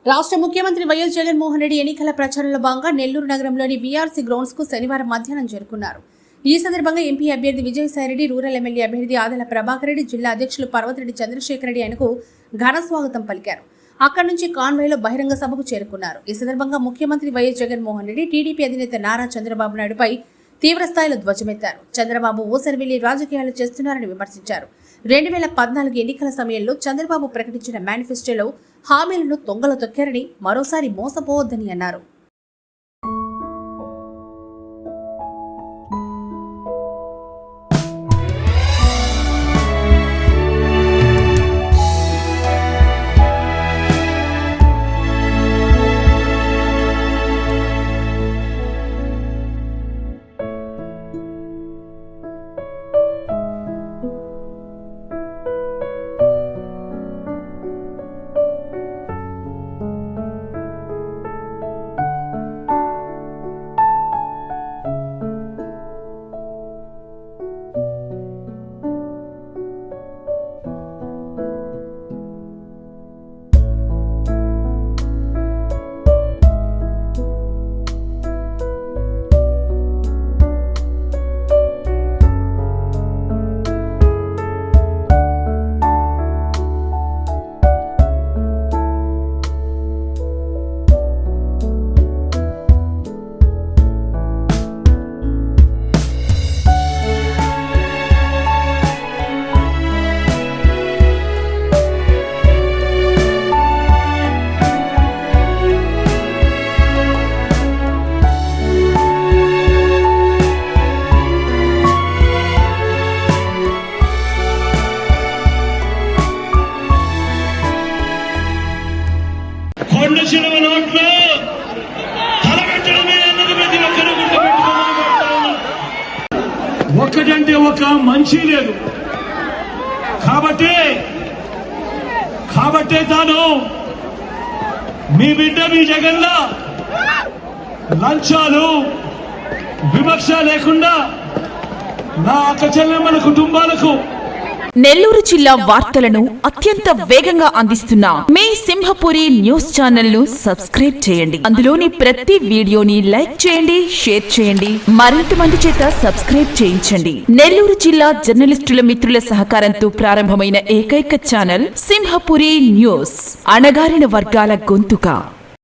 రాష్ట్ర ముఖ్యమంత్రి వైఎస్ జగన్మోహన్ రెడ్డి ఎన్నికల ప్రచారంలో భాగంగా నెల్లూరు నగరంలోని వీఆర్సీ గ్రౌండ్స్ కు శనివారం మధ్యాహ్నం చేరుకున్నారు. ఈ సందర్భంగా ఎంపీ అభ్యర్థి విజయసాయిరెడ్డి, రూరల్ ఎమ్మెల్యే అభ్యర్థి ఆదల ప్రభాకర్ రెడ్డి, జిల్లా అధ్యక్షులు పర్వతిరెడ్డి చంద్రశేఖర్ రెడ్డి ఆయనకు ఘన స్వాగతం పలికారు. అక్కడి నుంచి కాన్వాయ్లో బహిరంగ సభకు చేరుకున్నారు. ఈ సందర్భంగా ముఖ్యమంత్రి వైఎస్ జగన్మోహన్ రెడ్డి టీడీపీ అధినేత నారా చంద్రబాబు నాయుడుపై తీవ్రస్థాయిలో ధ్వజమెత్తారు. చంద్రబాబు ఊసరవెల్లి రాజకీయాలు చేస్తున్నారని విమర్శించారు. 2014 ఎన్నికల సమయంలో చంద్రబాబు ప్రకటించిన మేనిఫెస్టోలో హామీలను తొంగలో తొక్కారని, మరోసారి మోసపోవద్దని అన్నారు. ఒక్కటంటే ఒక మంచి లేదు. కాబట్టే తాను మీ బిడ్డ మీ జగన్లా లంచాలు వివక్ష లేకుండా నా అక్క చెల్లెమ్మల కుటుంబాలకు నెల్లూరు జిల్లా వార్తలను అత్యంత వేగంగా అందిస్తున్న మీ సింహపురి న్యూస్ ఛానల్ ను సబ్స్క్రైబ్ చేయండి. అందులోని ప్రతి వీడియోని లైక్ చేయండి, షేర్ చేయండి, మరింత మంది చేత సబ్స్క్రైబ్ చేయించండి. నెల్లూరు జిల్లా జర్నలిస్టుల మిత్రుల సహకారంతో ప్రారంభమైన ఏకైక ఛానల్ సింహపురి న్యూస్, అణగారిన వర్గాల గొంతుక.